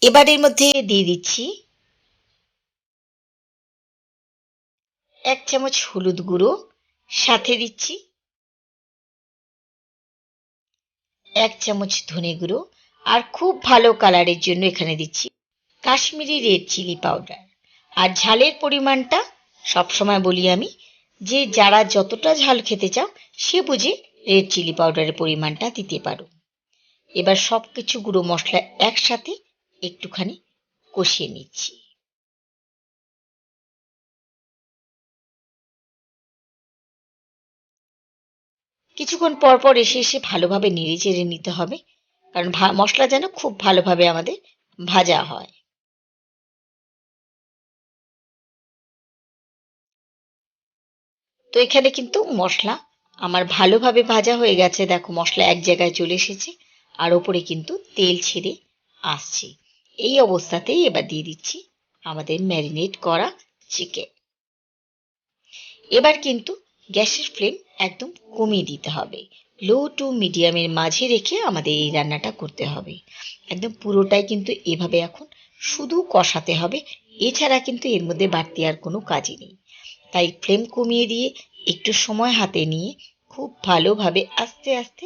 এবার এর মধ্যে দিয়ে দিচ্ছি 1 চামচ হলুদ গুঁড়ো, সাথে দিচ্ছি 1 চামচ ধনে গুঁড়ো, আর খুব ভালো কালারের জন্য এখানে দিচ্ছি কাশ্মীরি রেড চিলি পাউডার। আর ঝালের পরিমাণটা সবসময় বলি আমি যে যারা যতটা ঝাল খেতে চাও সে বুঝে রেড চিলি পাউডারের পরিমাণটা দিতে পারো। এবার সবকিছু গুঁড়ো মশলা একসাথে একটুখানি কষিয়ে নিচ্ছি। কিছুক্ষণ পর পর এসে এসে ভালোভাবে নেড়ে চেড়ে নিতে হবে, কারণ মশলা যেন খুব ভালোভাবে আমাদের ভাজা হয়। তো এখানে কিন্তু মশলা আমার ভালোভাবে ভাজা হয়ে গেছে। দেখো মশলা এক জায়গায় চলে এসেছে আর ওপরে কিন্তু তেল ছেড়ে আসছে। এই অবস্থাতেই এবার দিয়ে দিচ্ছি আমাদের ম্যারিনেট করা চিকেন। এবার কিন্তু গ্যাসের ফ্লেম একদম কমিয়ে দিতে হবে, লো টু মিডিয়ামের মাঝে রেখে আমাদের এই রান্নাটা করতে হবে। একদম পুরোটাই কিন্তু এভাবে এখন শুধু কষাতে হবে, এছাড়া কিন্তু এর মধ্যে বাড়তি আর কোনো কাজই নেই। তাই ফ্লেম কমিয়ে দিয়ে একটু সময় হাতে নিয়ে খুব ভালোভাবে আস্তে আস্তে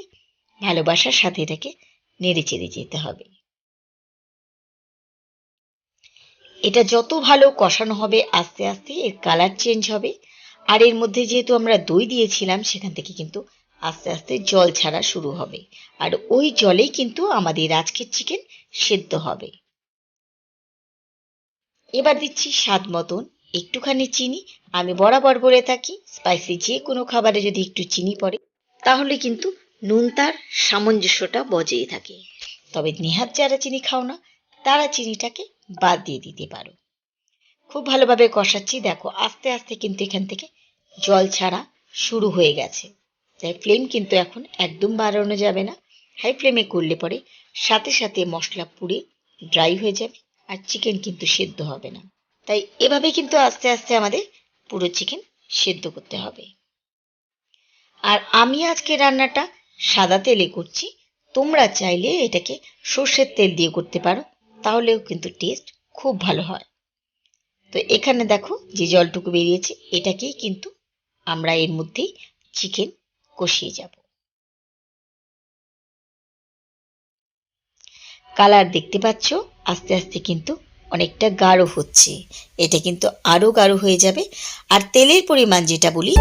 ভালোবাসার সাথে এটাকে নেড়ে চেড়ে যেতে হবে। এটা যত ভালো কষানো হবে আস্তে আস্তে এর কালার চেঞ্জ হবে। আর এর মধ্যে যেহেতু আমরা দই দিয়েছিলাম সেখান থেকে কিন্তু আস্তে আস্তে জল ছাড়া শুরু হবে, আর ওই জলেই কিন্তু আমাদের আজকের চিকেন সেদ্ধ হবে। এবার দিচ্ছি স্বাদ মতন একটুখানি চিনি। আমি বরাবর বলে থাকি স্পাইসি যে কোনো খাবারে যদি একটু চিনি পড়ে তাহলে কিন্তু নুন তার সামঞ্জস্যটা বজায় থাকে। তবে নেহাত যারা চিনি খাও না তারা চিনিটাকে বাদ দিয়ে দিতে পারো। খুব ভালোভাবে কষাচ্ছি, দেখো আস্তে আস্তে কিন্তু এখান থেকে জল ছাড়া শুরু হয়ে গেছে। তাই ফ্লেম কিন্তু এখন একদম বাড়ানো যাবে না, হাই ফ্লেমে করলে পরে সাথে সাথে মশলা পুড়ে ড্রাই হয়ে যাবে আর চিকেন কিন্তু সেদ্ধ হবে না। তাই এভাবে কিন্তু আস্তে আস্তে আমাদের পুরো চিকেন সেদ্ধ করতে হবে। আর আমি আজকে রান্নাটা সাদা তেলে করছি, তোমরা চাইলে এটাকে সর্ষের তেল দিয়ে করতে পারো, তাহলেও কিন্তু টেস্ট খুব ভালো হয়। তো এখানে দেখো যে জলটুকু বেরিয়েছে এটাকেই কিন্তু আমরা এর মধ্যেই চিকেন কষিয়ে যাব। কালার দেখতে পাচ্ছ আস্তে আস্তে কিন্তু অনেকটা গাঢ় হচ্ছে, এটা কিন্তু আরো গাঢ় হয়ে যাবে। আর তেলের পরিমাণ যেটা বলি